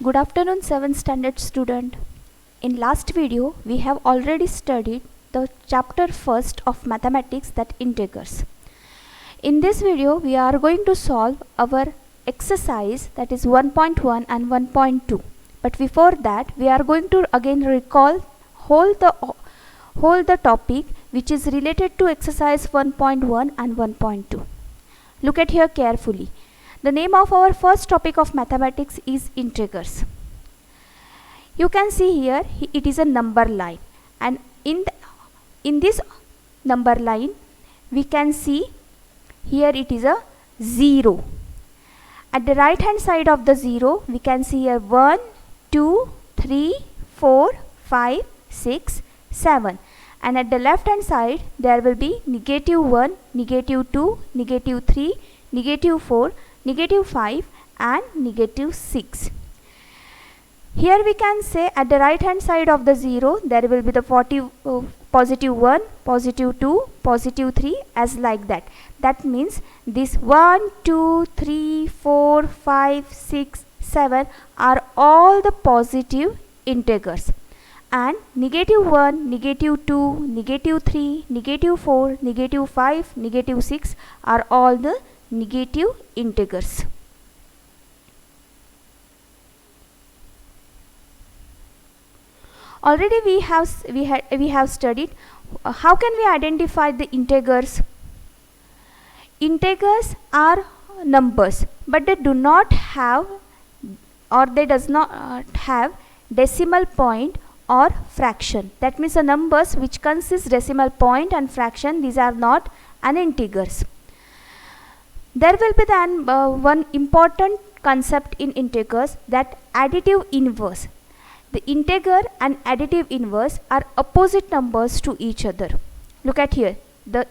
Good afternoon 7th standard student. In last video we have already studied the chapter first of mathematics, that integers. In this video we are going to solve our exercise, that is 1.1 and 1.2. But before that we are going to again recall whole the topic which is related to exercise 1.1 and 1.2. Look at here carefully. The name of our first topic of mathematics is integers. You can see here it is a number line, and in this number line we can see here it is a 0. At the right hand side of the 0 we can see here 1, 2, 3, 4, 5, 6, 7, and at the left hand side there will be -1, -2, -3, -4, -5 and -6. Here we can say at the right hand side of the 0 there will be the +1, +2, +3 as like that. That means this 1, 2, 3, 4, 5, 6, 7 are all the positive integers, and -1, -2, -3, -4, -5, -6 are all the negative integers. Already we have studied how can we identify the integers. Integers are numbers, but they do not have, or they does not have decimal point or fraction. That means the numbers which consist decimal point and fraction, these are not an integers. There will be then one important concept in integers, that additive inverse. The integer and additive inverse are opposite numbers to each other. Look at here. The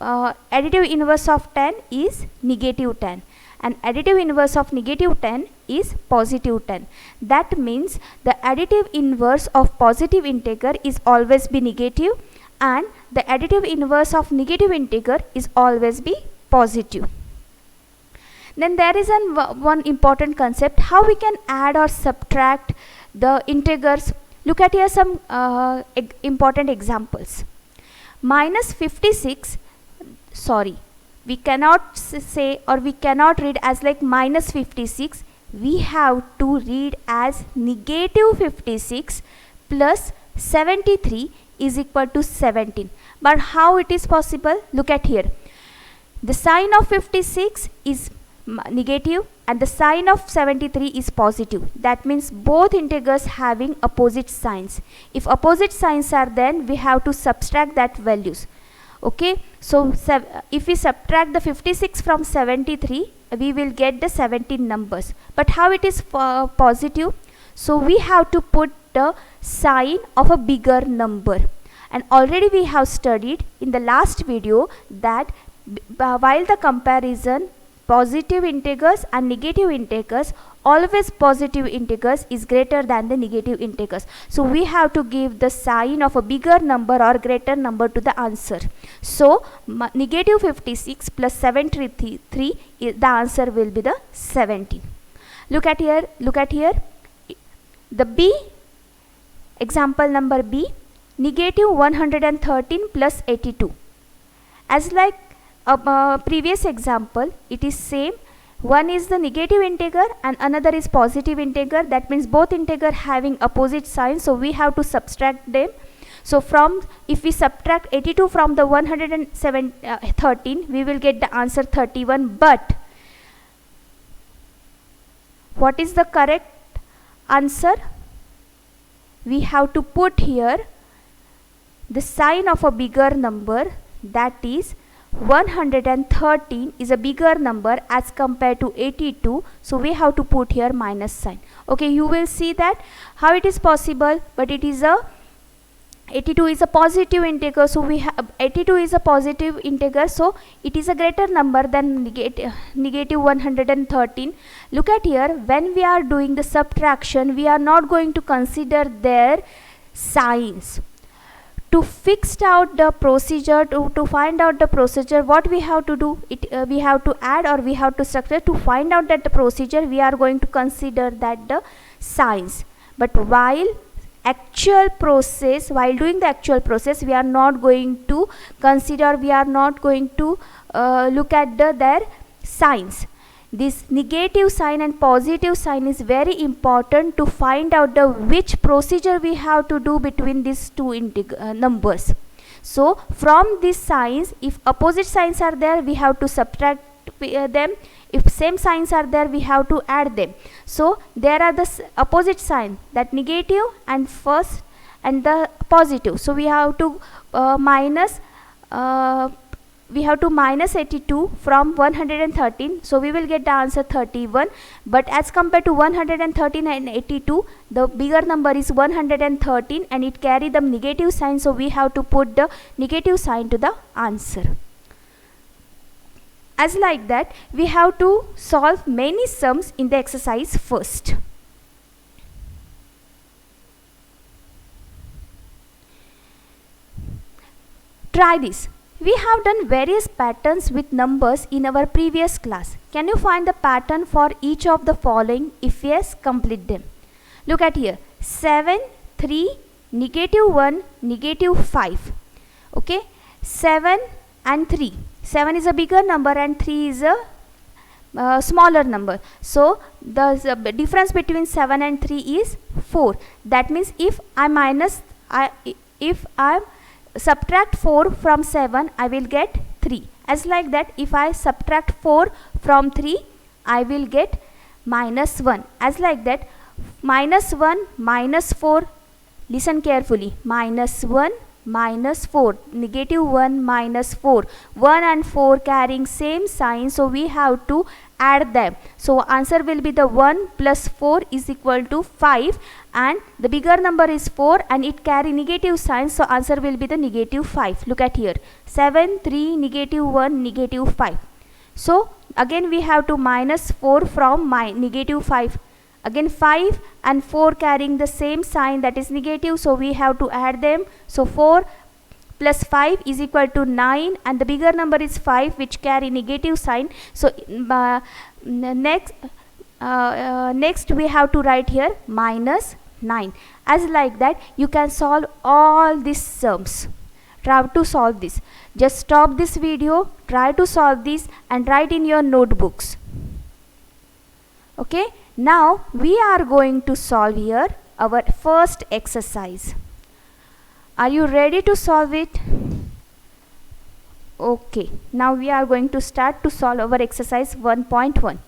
additive inverse of 10 is -10, and additive inverse of -10 is +10. That means the additive inverse of positive integer is always be negative, and the additive inverse of negative integer is always be positive. Then there is one important concept, how we can add or subtract the integers. Look at here some important examples. -56, sorry, we cannot say or we cannot read as like -56. We have to read as -56 plus 73 is equal to 17. But how it is possible? Look at here. The sign of 56 is negative and the sign of 73 is positive. That means both integers having opposite signs. If opposite signs are, then we have to subtract that values. Okay, so if we subtract the 56 from 73, we will get the 17 numbers. But how it is positive? So we have to put the sign of a bigger number, and already we have studied in the last video that while the comparison positive integers and negative integers, always positive integers is greater than the negative integers. So we have to give the sign of a bigger number or greater number to the answer. So -56 plus 73, the answer will be the 17. Look at here. The B, example number B, -113 plus 82. As like previous example, it is same. One is the negative integer and another is positive integer. That means both integer having opposite signs, so we have to subtract them. So if we subtract 82 from the 113, we will get the answer 31. But what is the correct answer? We have to put here the sign of a bigger number, that is 113 is a bigger number as compared to 82, so we have to put here minus sign. Okay, you will see that how it is possible, but it is 82 is a positive integer, so we have 82 is a positive integer, so it is a greater number than negative 113. Look at here, when we are doing the subtraction, we are not going to consider their signs. To fix out the procedure, to find out the procedure, what we have to do, we have to add or we have to subtract. To find out that the procedure, we are going to consider that the signs. But while doing the actual process, we are not going to consider, we are not going to look at their signs. This negative sign and positive sign is very important to find out the which procedure we have to do between these two numbers. So from these signs, if opposite signs are there, we have to subtract them. If same signs are there, we have to add them. So there are the opposite sign, that negative and first and the positive. So we have to minus 82 from 113. So we will get the answer 31. But as compared to 113 and 82, the bigger number is 113 and it carry the negative sign. So we have to put the negative sign to the answer. As like that, we have to solve many sums in the exercise first. Try this. We have done various patterns with numbers in our previous class. Can you find the pattern for each of the following? If yes, complete them. Look at here. 7, 3, -1, -5. Okay. 7 and 3. 7 is a bigger number and 3 is a smaller number. So the difference between 7 and 3 is 4. That means if I subtract 4 from 7, I will get 3. As like that, if I subtract 4 from 3, I will get -1. As like that, -1 -4, listen carefully, -1 -4, -1 -4, 1 and 4 carrying same sign, so we have to add them. So answer will be the 1 plus 4 is equal to 5, and the bigger number is 4 and it carry negative sign, so answer will be the -5. Look at here, 7, 3, -1, -5. So again we have to minus 4 from -5. Again 5 and 4 carrying the same sign, that is negative, so we have to add them. So 4 plus 5 is equal to 9, and the bigger number is 5 which carry negative sign. So next we have to write here -9. As like that, you can solve all these sums. Try to solve this. Just stop this video, try to solve this and write in your notebooks. Okay. Now we are going to solve here our first exercise. Are you ready to solve it? Okay. Now we are going to start to solve our exercise 1.1.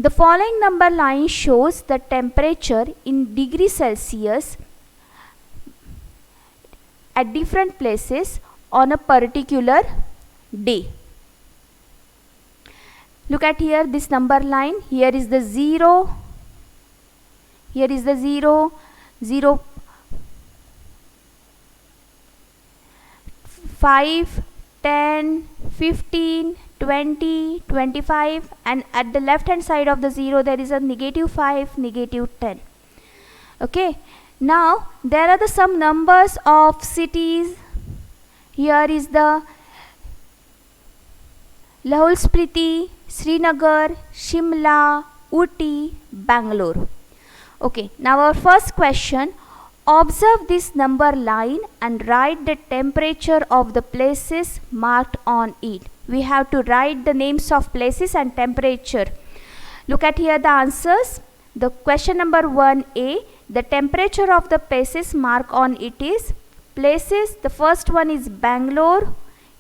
The following number line shows the temperature in degrees Celsius at different places on a particular day. Look at here, this number line. Here is the 0. Here is the 0, 0, 5, 10, 15, 20, 25, and at the left hand side of the 0 there is a -5, -10. Okay. Now there are some numbers of cities. Here is the Lahul Spiti, Srinagar, Shimla, Ooty, Bangalore. Okay, now our first question. Observe this number line and write the temperature of the places marked on it. We have to write the names of places and temperature. Look at here the answers. The question number 1A, the temperature of the places marked on it is places. The first one is Bangalore.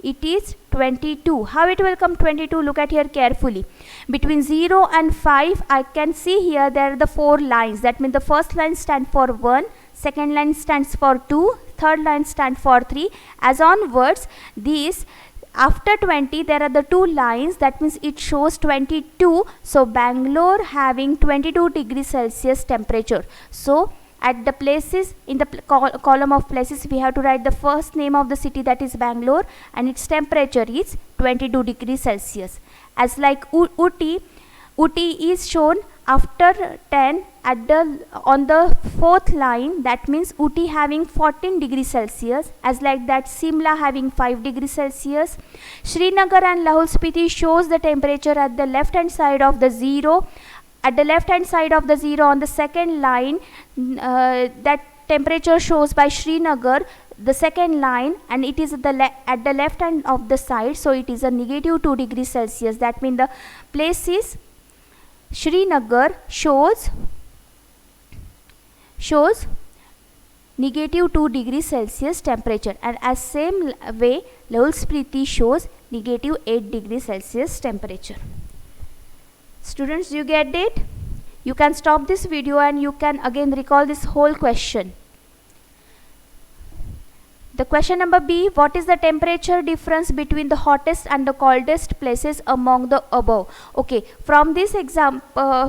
It is 22. How it will come 22? Look at here carefully. Between 0 and 5, I can see here there are the 4 lines. That means the first line stands for 1, second line stands for 2, third line stands for 3. As onwards, these after 20 there are the 2 lines. That means it shows 22. So Bangalore having 22 degrees Celsius temperature. So at the places, in the column of places, we have to write the first name of the city, that is Bangalore, and its temperature is 22 degrees Celsius. As like Ooty is shown after 10 at on the 4th line. That means Ooty having 14 degrees Celsius. As like that, Simla having 5 degrees Celsius. Srinagar and Lahul Spiti shows the temperature at the left hand side of the 0. at the left hand side of the 0 on the second line, that temperature shows by Srinagar, the second line, and it is at the left hand of the side, so it is a negative 2 degrees Celsius. That means the place is Srinagar shows negative 2 degrees Celsius temperature, and as same way Lahul Spiti shows negative 8 degrees Celsius temperature. Students, you get it? You can stop this video and you can again recall this whole question. The question number B, what is the temperature difference between the hottest and the coldest places among the above? Okay, from this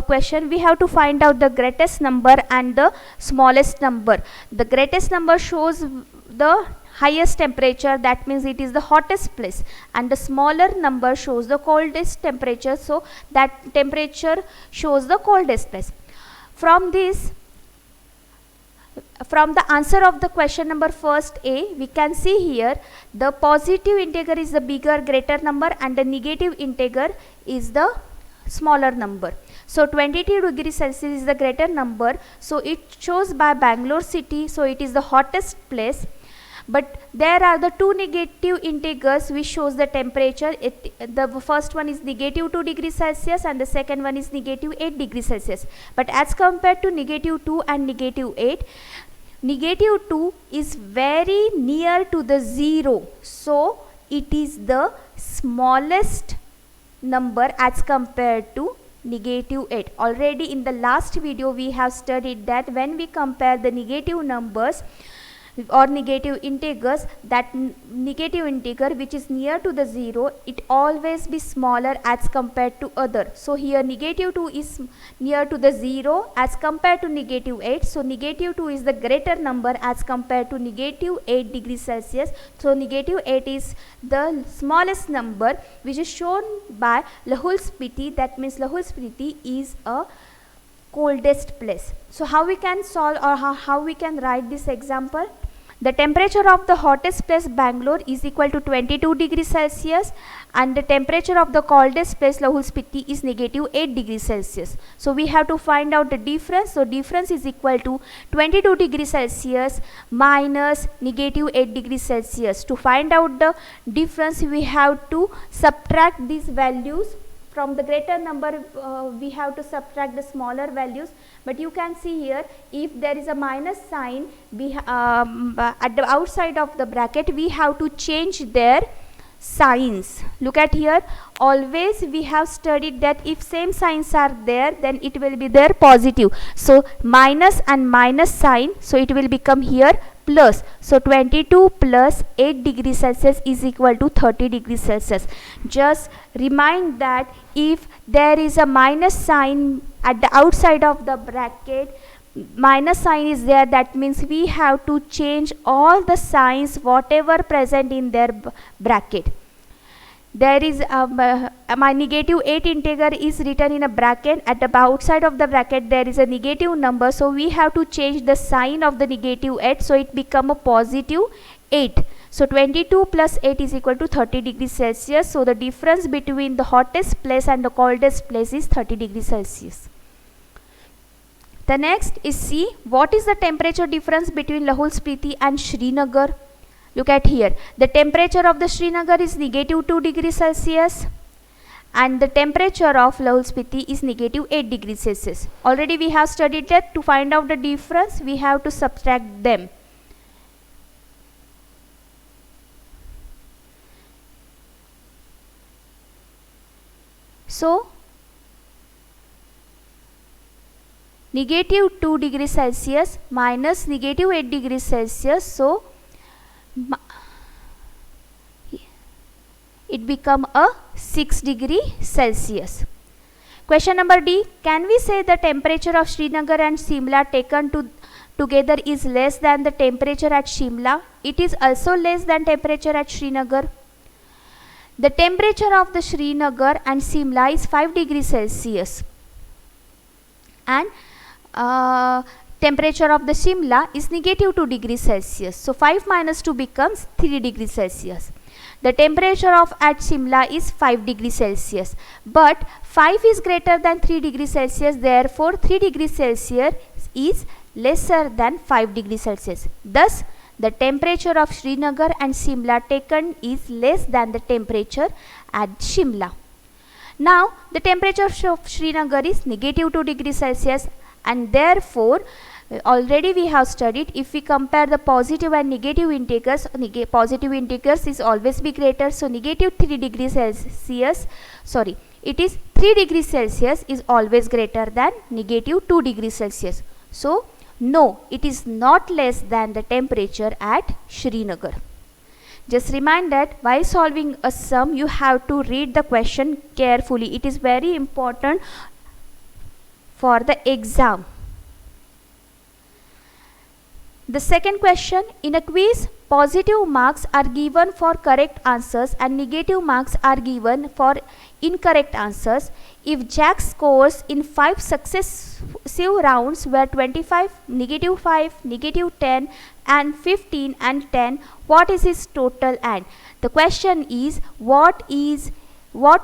question we have to find out the greatest number and the smallest number. The greatest number shows the highest temperature, that means it is the hottest place, and the smaller number shows the coldest temperature, so that temperature shows the coldest place. From the answer of the question number first A, we can see here the positive integer is the bigger, greater number, and the negative integer is the smaller number. So 22 degrees Celsius is the greater number, so it shows by Bangalore city, so it is the hottest place. But there are the two negative integers which shows the temperature. The first one is negative 2 degrees Celsius and the second one is negative 8 degrees Celsius. But as compared to negative 2 and negative 8, negative 2 is very near to the 0. So it is the smallest number as compared to negative 8. Already in the last video we have studied that when we compare the negative numbers or negative integers, that negative integer which is near to the 0, it always be smaller as compared to other. So here negative 2 is near to the 0 as compared to negative 8. So negative 2 is the greater number as compared to negative 8 degrees Celsius. So negative 8 is the smallest number which is shown by Lahul Spiti. That means Lahul Spiti is a coldest place. So how we can solve, or how we can write this example? The temperature of the hottest place Bangalore is equal to 22 degrees Celsius and the temperature of the coldest place Lahul Spiti is negative 8 degrees Celsius. So we have to find out the difference. So difference is equal to 22 degrees Celsius minus negative 8 degrees Celsius. To find out the difference, we have to subtract these values. From the greater number we have to subtract the smaller values, but you can see here if there is a minus sign at the outside of the bracket, we have to change their signs. Look at here, always we have studied that if same signs are there, then it will be there positive. So minus and minus sign, so it will become here plus. So 22 plus 8 degrees Celsius is equal to 30 degrees Celsius. Just remind that if there is a minus sign at the outside of the bracket, minus sign is there, that means we have to change all the signs whatever present in their bracket. There is my negative 8 integer is written in a bracket. At the outside of the bracket there is a negative number, so we have to change the sign of the negative 8, so it become a positive 8. So 22 plus 8 is equal to 30 degrees Celsius. So the difference between the hottest place and the coldest place is 30 degrees Celsius. The next is C. What is the temperature difference between Lahul Spiti and Srinagar? Look at here. The temperature of the Srinagar is negative 2 degrees Celsius and the temperature of Lahul Spiti is negative 8 degrees Celsius. Already we have studied that to find out the difference we have to subtract them. So negative 2 degrees Celsius minus negative 8 degrees Celsius, so it become a 6 degree Celsius. Question number D. Can we say the temperature of Srinagar and Shimla taken together is less than the temperature at Shimla? It is also less than temperature at Srinagar. The temperature of the Srinagar and Shimla is 5 degrees Celsius and temperature of the Shimla is negative 2 degrees Celsius. So 5 minus 2 becomes 3 degrees Celsius. The temperature of at Shimla is 5 degrees Celsius, but 5 is greater than 3 degrees Celsius, therefore 3 degrees Celsius is lesser than 5 degrees Celsius. Thus, the temperature of Srinagar and Shimla taken is less than the temperature at Shimla. Now, the temperature of Srinagar is negative 2 degrees Celsius, and therefore, already we have studied, if we compare the positive and negative integers, positive integers is always be greater. So, negative 3 degrees Celsius, it is 3 degrees Celsius is always greater than negative 2 degrees Celsius. So, no, it is not less than the temperature at Srinagar. Just remind that while solving a sum, you have to read the question carefully. It is very important for the exam. The second question, in a quiz, positive marks are given for correct answers and negative marks are given for incorrect answers. If Jack scores in 5 successive rounds were 25, negative 5, negative 10 and 15 and 10, what is his total? And the question is, what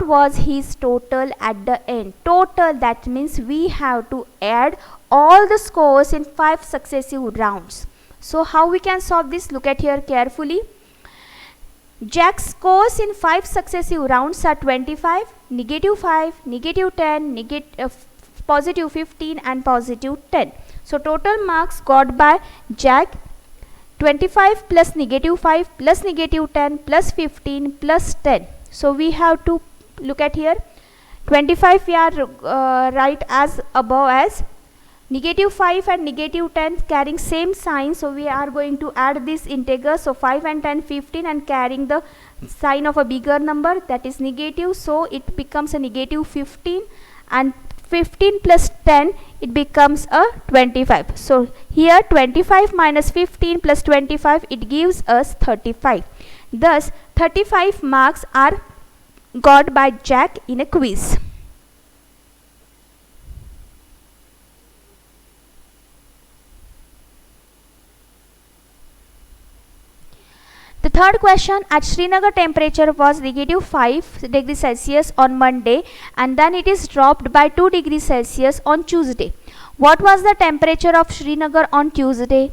was his total at the end? Total, that means we have to add all the scores in 5 successive rounds. So how we can solve this? Look at here carefully. Jack scores in 5 successive rounds are 25, negative 5, negative 10, positive 15 and positive 10. So total marks got by Jack 25 plus negative 5 plus negative 10 plus 15 plus 10. So we have to look at here. 25 we are write as above as negative 5 and negative 10 carrying same sign, so we are going to add this integer. So 5 and 10, 15 and carrying the sign of a bigger number, that is negative, so it becomes a negative 15, and 15 plus 10 it becomes a 25. So here 25 minus 15 plus 25 it gives us 35. Thus 35 marks are got by Jack in a quiz. The third question, at Srinagar temperature was negative 5 degrees Celsius on Monday and then it is dropped by 2 degrees Celsius on Tuesday. What was the temperature of Srinagar on Tuesday?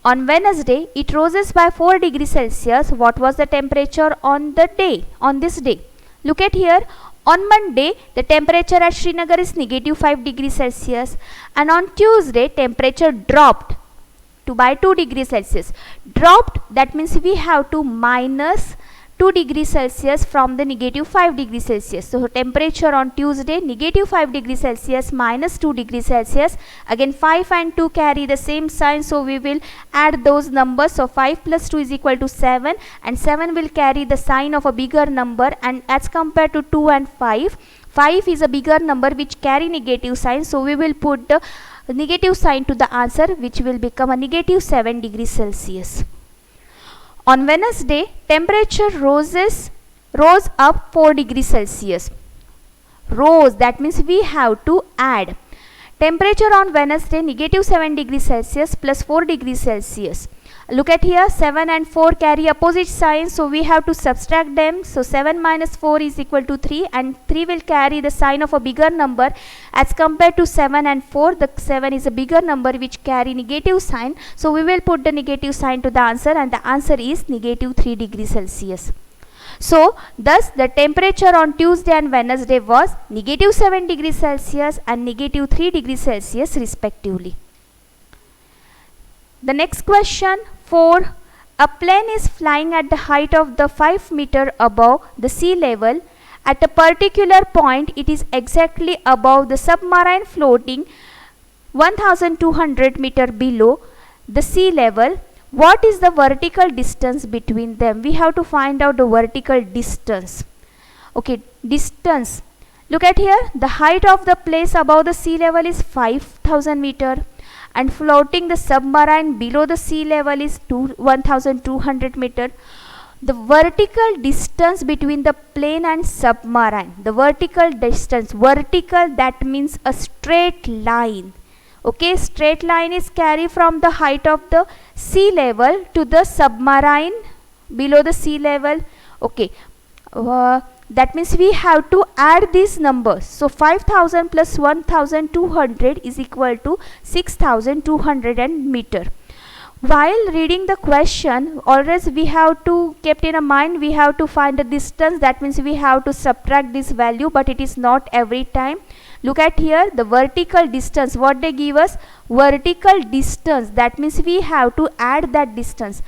On Wednesday, it rises by 4 degrees Celsius. What was the temperature on this day? Look at here. On Monday, the temperature at Srinagar is negative 5 degrees Celsius and on Tuesday, temperature dropped by 2 degrees Celsius. Dropped, that means we have to minus 2 degrees Celsius from the negative 5 degrees Celsius. So temperature on Tuesday, negative 5 degrees Celsius minus 2 degrees Celsius. Again 5 and 2 carry the same sign, so we will add those numbers. So 5 plus 2 is equal to 7 and 7 will carry the sign of a bigger number, and as compared to 2 and 5, 5 is a bigger number which carry negative sign, so we will put the negative sign to the answer, which will become a negative 7 degrees Celsius. On Wednesday, temperature rose up 4 degrees Celsius. Rose, that means we have to add. Temperature on Wednesday, negative 7 degrees Celsius plus 4 degrees Celsius. Look at here, 7 and 4 carry opposite signs, so we have to subtract them. So 7 minus 4 is equal to 3 and 3 will carry the sign of a bigger number. As compared to 7 and 4, the 7 is a bigger number which carry negative sign. So we will put the negative sign to the answer, and the answer is negative 3 degrees Celsius. So thus the temperature on Tuesday and Wednesday was negative 7 degrees Celsius and negative 3 degrees Celsius respectively. The next question, 4. A plane is flying at the height of the 5 meter above the sea level. At a particular point, it is exactly above the submarine floating 1200 meter below the sea level. What is the vertical distance between them? We have to find out the vertical distance. Okay, distance. Look at here. The height of the place above the sea level is 5000 meter. And floating the submarine below the sea level is 1200 meter. The vertical distance between the plane and submarine, the vertical distance, vertical, that means a straight line. Okay, straight line is carried from the height of the sea level to the submarine below the sea level. Okay, that means we have to add these numbers. So 5000 plus 1200 is equal to 6200 meter. While reading the question, always we have to keep in mind, we have to find the distance. That means we have to subtract this value, but it is not every time. Look at here, the vertical distance, what they give us, vertical distance. That means we have to add that distance.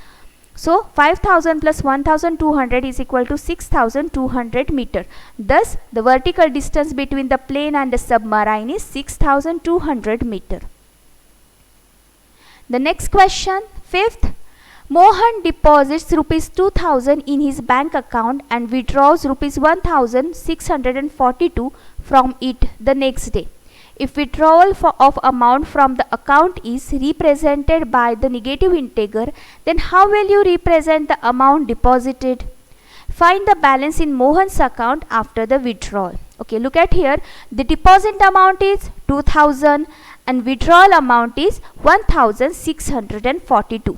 So 5000 plus 1200 is equal to 6200 meter. Thus the vertical distance between the plane and the submarine is 6200 meter. The next question, fifth, Mohan deposits rupees 2000 in his bank account and withdraws rupees 1642 from it the next day. If withdrawal of amount from the account is represented by the negative integer, then how will you represent the amount deposited? Find the balance in Mohan's account after the withdrawal. Okay, look at here, the deposit amount is 2000 and withdrawal amount is 1642.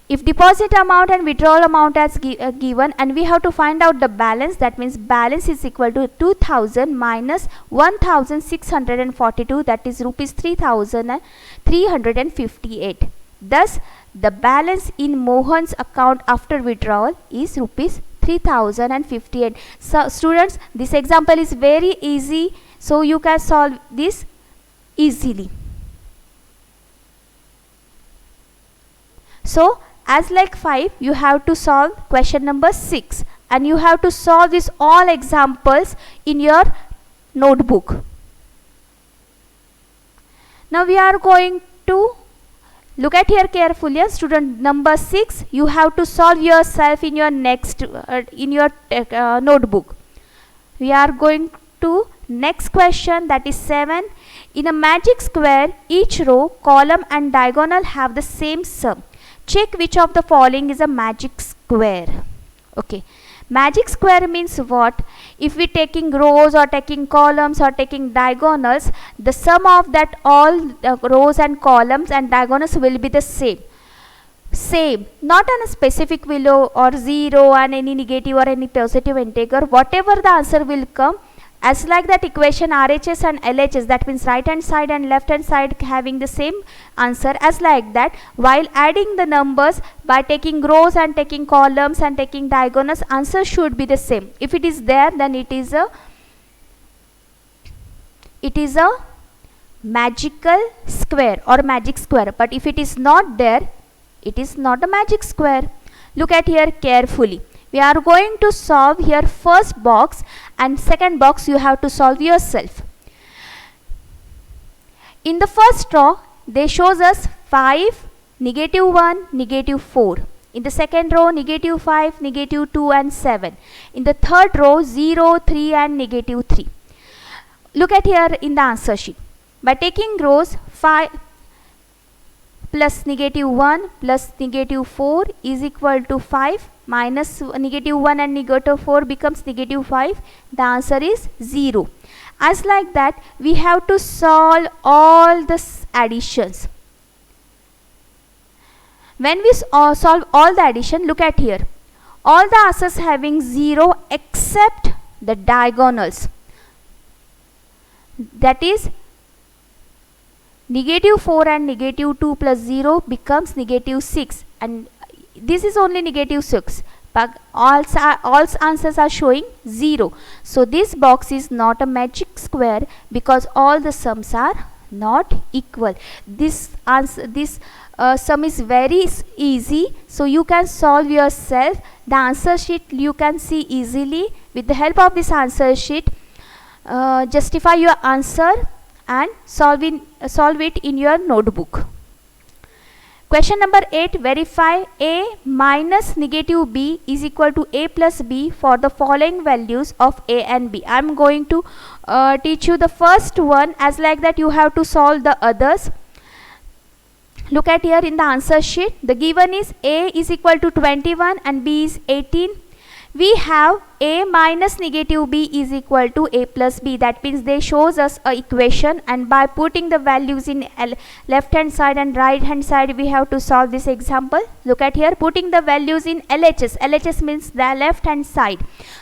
If deposit amount and withdrawal amount as given, and we have to find out the balance, that means balance is equal to 2000 minus 1642, that is rupees 3358. Thus the balance in Mohan's account after withdrawal is rupees 3058. So students, this example is very easy, so you can solve this easily. So as like 5, you have to solve question number 6, and you have to solve this all examples in your notebook. Now we are going to look at here carefully. Student number 6, you have to solve yourself in your next notebook. We are going to next question, that is 7. In a magic square, each row, column and diagonal have the same sum. Check which of the following is a magic square. Okay, magic square means what? If we taking rows or taking columns or taking diagonals, the sum of that all rows and columns and diagonals will be the same. Not on a specific value or 0 and any negative or any positive integer, whatever the answer will come. As like that equation RHS and LHS, that means right hand side and left hand side having the same answer, as like that while adding the numbers by taking rows and taking columns and taking diagonals, answer should be the same. If it is there, then it is a magical square or magic square, but if it is not there, it is not a magic square. Look at here carefully. We are going to solve here first box, and second box you have to solve yourself. In the first row, they shows us 5, -1, -4. In the second row, -5, -2 and 7. In the third row, 0, 3 and -3. Look at here in the answer sheet. By taking rows, 5 plus -1 plus -4 is equal to 5, minus -1 and -4 becomes -5. The answer is 0. As like that, we have to solve all the additions. When we solve all the addition, look at here. All the answers having 0 except the diagonals. That is -4 and -2 plus 0 becomes -6, and this is only -6, but all answers are showing 0. So this box is not a magic square because all the sums are not equal. This sum is very easy, so you can solve yourself. The answer sheet you can see easily. With the help of this answer sheet, justify your answer and solve it in your notebook. Question number 8, verify a minus -b is equal to a plus b for the following values of a and b. I am going to teach you the first one. As like that, you have to solve the others. Look at here in the answer sheet. The given is a is equal to 21 and b is 18. we have a minus negative b is equal to a plus b. That means they shows us a equation, and by putting the values in left hand side and right hand side, we have to solve this example. Look at here, putting the values in LHS. LHS means the left hand side.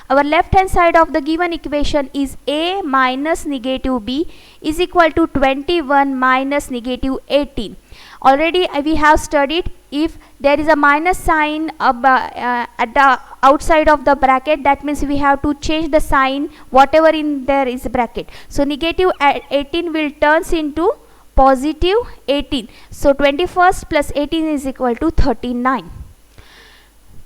Our left hand side of the given equation is a minus negative b is equal to 21 minus negative 18. Already we have studied, if there is a minus sign at the outside of the bracket, that means we have to change the sign whatever in there is bracket. So negative 18 will turns into positive 18. So 21st plus 18 is equal to 39.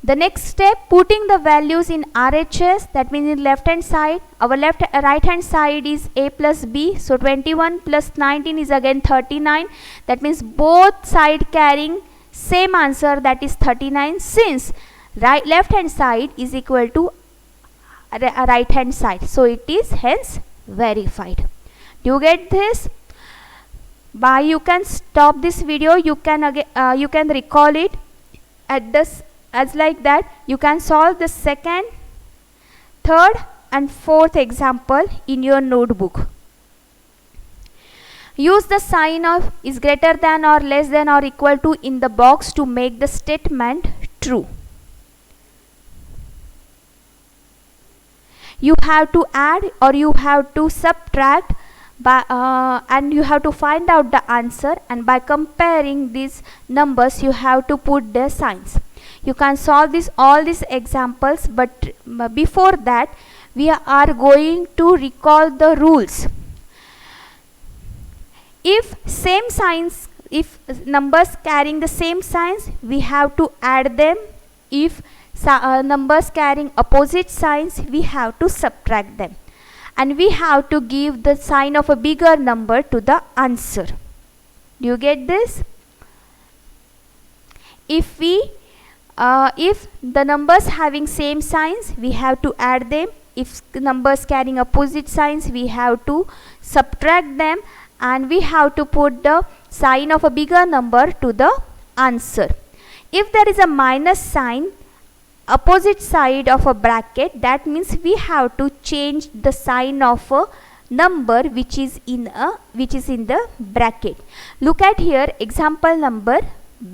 The next step, putting the values in RHS, that means in left hand side. Our right hand side is a plus b, so 21 plus 19 is again 39. That means both side carrying same answer, that is 39, since left hand side is equal to right hand side, so it is hence verified. Do you get this? By you can stop this video, you can again you can recall it at this. As like that, you can solve the second, third and fourth example in your notebook. Use the sign of is greater than or less than or equal to in the box to make the statement true. You have to add or you have to subtract and you have to find out the answer, and by comparing these numbers you have to put their signs. You can solve all these examples, but before that we are going to recall the rules. If same signs, if numbers carrying the same signs, we have to add them. If numbers carrying opposite signs, we have to subtract them, and we have to give the sign of a bigger number to the answer. Do you get this? If the numbers having same signs, we have to add them. If numbers carrying opposite signs, we have to subtract them, and we have to put the sign of a bigger number to the answer. If there is a minus sign opposite side of a bracket, that means we have to change the sign of a number which is in the bracket. Look at here, example number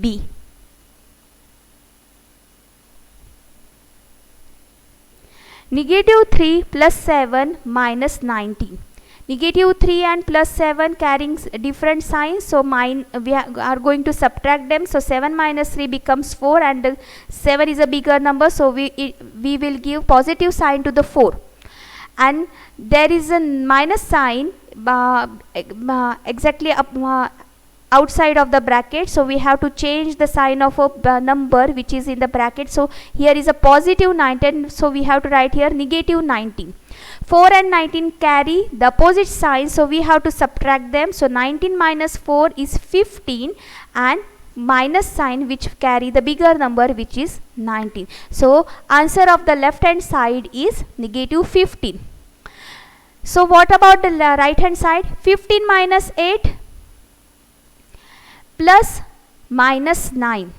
B. Negative 3 plus 7 minus 19. Negative 3 and plus 7 carrying different signs, so we are going to subtract them. So 7 minus 3 becomes 4, and 7 is a bigger number, so we will give positive sign to the 4. And there is a minus sign exactly outside of the bracket, so we have to change the sign of a number which is in the bracket. So here is a positive 19, so we have to write here negative 19. 4 and 19 carry the opposite sign, so we have to subtract them. So 19 minus 4 is 15, and minus sign which carry the bigger number which is 19. So answer of the left hand side is negative 15. So what about the right hand side? 15 minus 8 plus minus 9.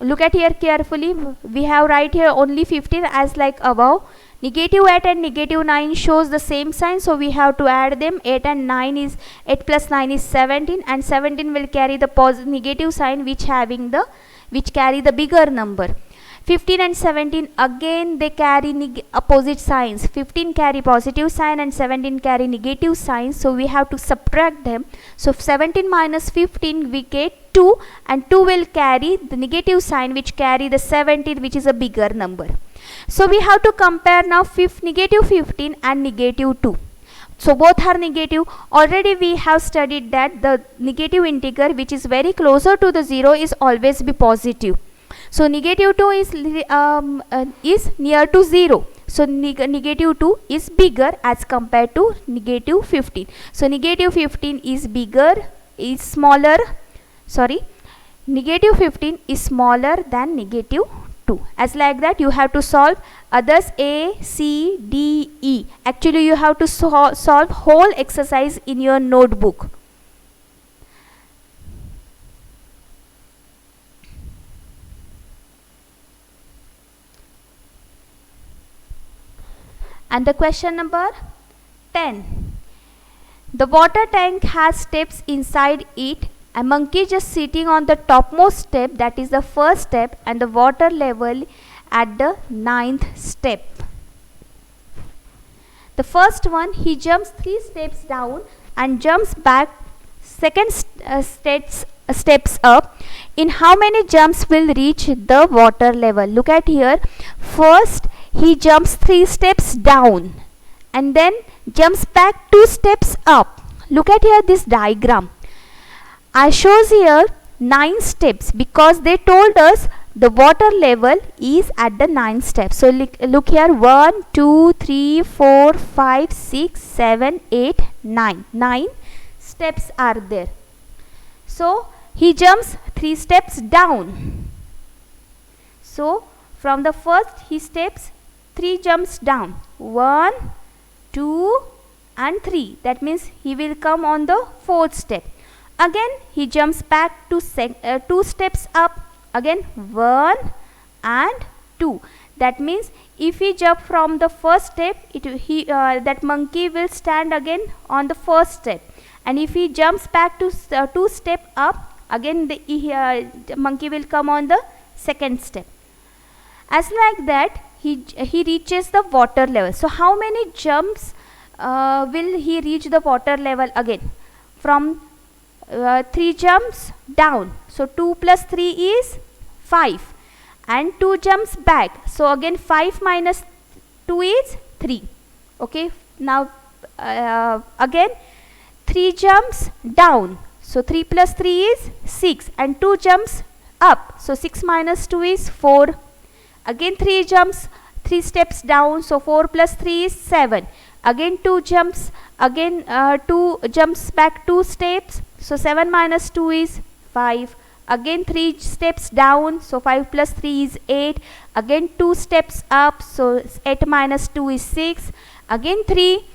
Look at here carefully. We have right here only 15 as like above. Negative 8 and negative 9 shows the same sign, so we have to add them. 8 and 9 is 8 plus 9 is 17, and 17 will carry the negative sign which carry the bigger number. 15 and 17 again they carry opposite signs. 15 carry positive sign and 17 carry negative sign, so we have to subtract them. So 17 minus 15 we get 2, and 2 will carry the negative sign which carry the 17 which is a bigger number. So we have to compare now negative 15 and negative 2. So both are negative. Already we have studied that the negative integer which is very closer to the 0 is always be positive. So negative 2 is near to 0. So negative 2 is bigger as compared to negative 15. So negative 15 is negative 15 is smaller than negative 2. As like that you have to solve others A, C, D, E. Actually you have to solve whole exercise in your notebook. And the question number 10. The water tank has steps inside it. A monkey just sitting on the topmost step, that is the first step, and the water level at the 9th step. The first one, he jumps 3 steps down and jumps back second steps up. In how many jumps will reach the water level? Look at here. First he jumps 3 steps down and then jumps back 2 steps up. Look at here this diagram. I shows here 9 steps because they told us the water level is at the 9th step. So look here, 1, 2, 3, 4, 5, 6, 7, 8, 9. 9 steps are there. So he jumps 3 steps down. So from the first he steps 3 jumps down. 1, 2 and 3. That means he will come on the 4th step. Again he jumps back to 2 steps up. Again 1 and 2. That means if he jump from the first step, that monkey will stand again on the first step. And if he jumps back to 2 step up, again the monkey will come on the second step. As like that he reaches the water level. So how many jumps will he reach the water level again? From 3 jumps down. So 2 plus 3 is 5 and 2 jumps back. So again 5 minus 2 is 3. Okay, now again 3 jumps down. So 3 plus 3 is 6 and 2 jumps up. So 6 minus 2 is 4. Again 3 steps down. So 4 plus 3 is 7. Again 2 jumps back 2 steps. So 7 minus 2 is 5. Again 3 steps down. So 5 plus 3 is 8. Again 2 steps up. So 8 minus 2 is 6. Again 3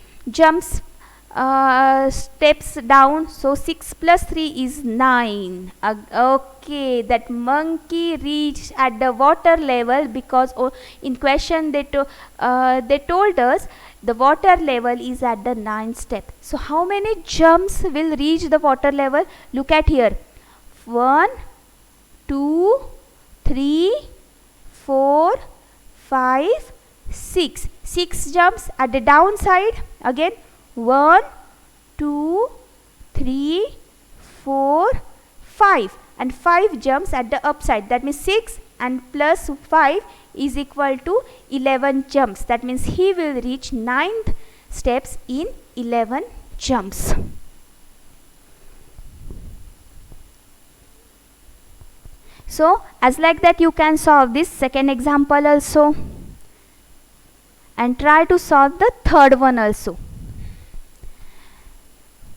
steps down. So 6 plus 3 is 9. Okay, that monkey reached at the water level because in question they told us the water level is at the 9th step. So how many jumps will reach the water level? Look at here. 1, 2, 3, 4, 5, 6. 6 jumps at the downside. Again 1, 2, 3, 4, 5 and 5 jumps at the upside. That means 6 and plus 5 is equal to 11 jumps. That means he will reach 9th steps in 11 jumps. So as like that you can solve this second example also and try to solve the third one also.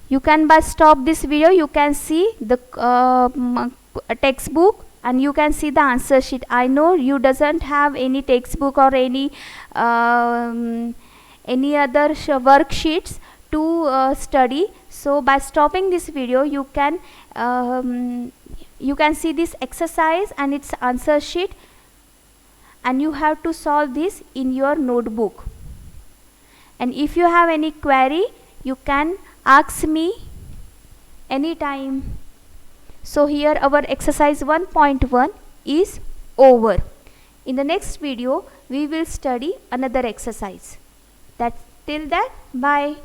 You can by stop this video, you can see the textbook and you can see the answer sheet. I know you doesn't have any textbook or any other worksheets to study. So by stopping this video you can see this exercise and its answer sheet, and you have to solve this in your notebook. And if you have any query you can ask me anytime. So here our exercise 1.1 is over. In the next video we will study another exercise. Till that, bye.